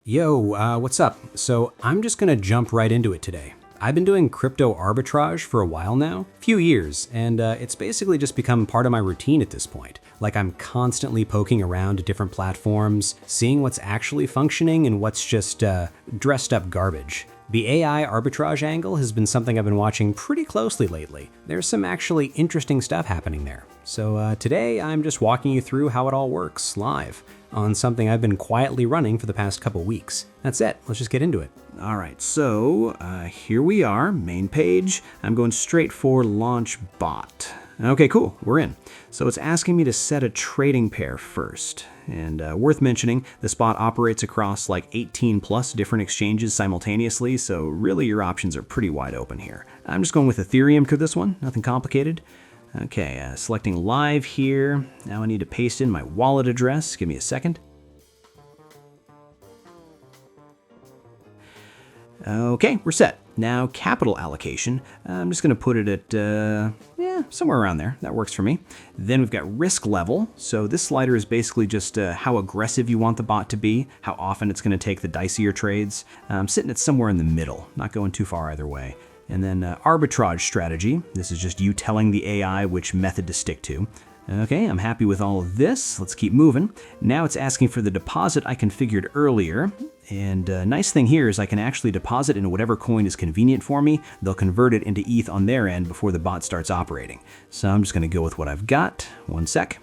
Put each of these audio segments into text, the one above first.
Yo, what's up? So I'm just gonna jump right into it today. I've been doing crypto arbitrage for a while now, few years, and it's basically just become part of my routine at this point. Like I'm constantly poking around to different platforms, seeing what's actually functioning and what's just dressed up garbage. The AI arbitrage angle has been something I've been watching pretty closely lately. There's some actually interesting stuff happening there. So today I'm just walking you through how it all works live on something I've been quietly running for the past couple weeks. That's it, let's just get into it. All right, so here we are, main page. I'm going straight for launch bot. Okay, cool, we're in. So it's asking me to set a trading pair first. And worth mentioning, this bot operates across like 18 plus different exchanges simultaneously, so really your options are pretty wide open here. I'm just going with Ethereum for this one, nothing complicated. Okay, selecting live here. Now I need to paste in my wallet address. Give me a second. Okay, we're set. Now capital allocation. I'm just going to put it at, somewhere around there. That works for me. Then we've got risk level. So this slider is basically just how aggressive you want the bot to be, how often it's going to take the dicier trades. I'm sitting at somewhere in the middle, not going too far either way. And then arbitrage strategy. This is just you telling the AI which method to stick to. Okay, I'm happy with all of this. Let's keep moving. Now it's asking for the deposit I configured earlier. And nice thing here is I can actually deposit into whatever coin is convenient for me. They'll convert it into ETH on their end before the bot starts operating. So I'm just going to go with what I've got. One sec.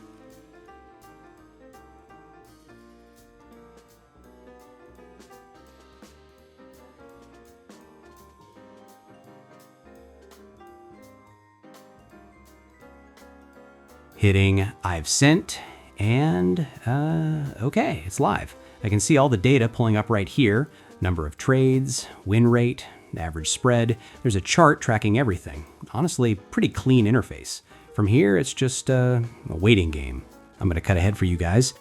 Hitting I've sent, and okay, it's live. I can see all the data pulling up right here. Number of trades, win rate, average spread. There's a chart tracking everything. Honestly, pretty clean interface. From here, it's just a waiting game. I'm gonna cut ahead for you guys.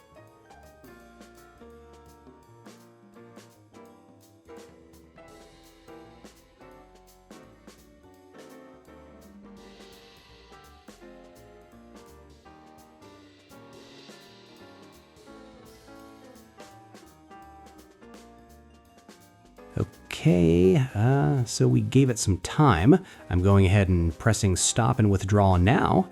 Okay, so we gave it some time. I'm going ahead and pressing stop and withdraw now.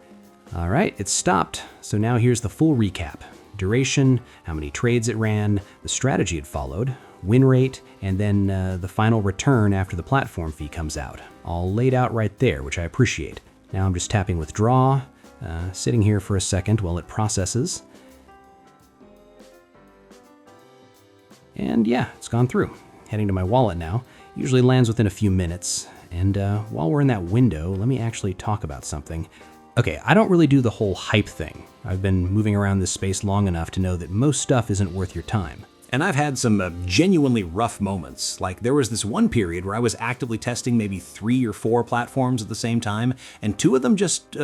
All right, it's stopped. So now here's the full recap. Duration, how many trades it ran, the strategy it followed, win rate, and then the final return after the platform fee comes out. All laid out right there, which I appreciate. Now I'm just tapping withdraw, sitting here for a second while it processes. And yeah, it's gone through. Heading to my wallet now. Usually lands within a few minutes. And while we're in that window, let me actually talk about something. Okay, I don't really do the whole hype thing. I've been moving around this space long enough to know that most stuff isn't worth your time. And I've had some genuinely rough moments. Like there was this one period where I was actively testing maybe 3 or 4 platforms at the same time, and 2 of them just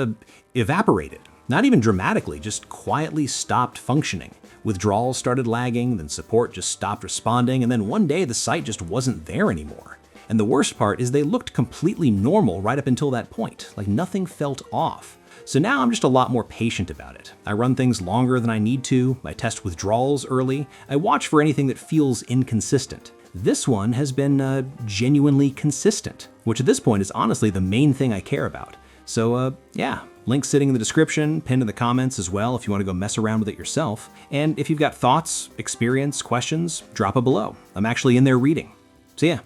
evaporated. Not even dramatically, just quietly stopped functioning. Withdrawals started lagging, then support just stopped responding, and then one day the site just wasn't there anymore. And the worst part is they looked completely normal right up until that point, like nothing felt off. So now I'm just a lot more patient about it. I run things longer than I need to, I test withdrawals early, I watch for anything that feels inconsistent. This one has been genuinely consistent, which at this point is honestly the main thing I care about. So yeah, link sitting in the description, pinned in the comments as well if you want to go mess around with it yourself. And if you've got thoughts, experience, questions, drop it below. I'm actually in there reading. See ya.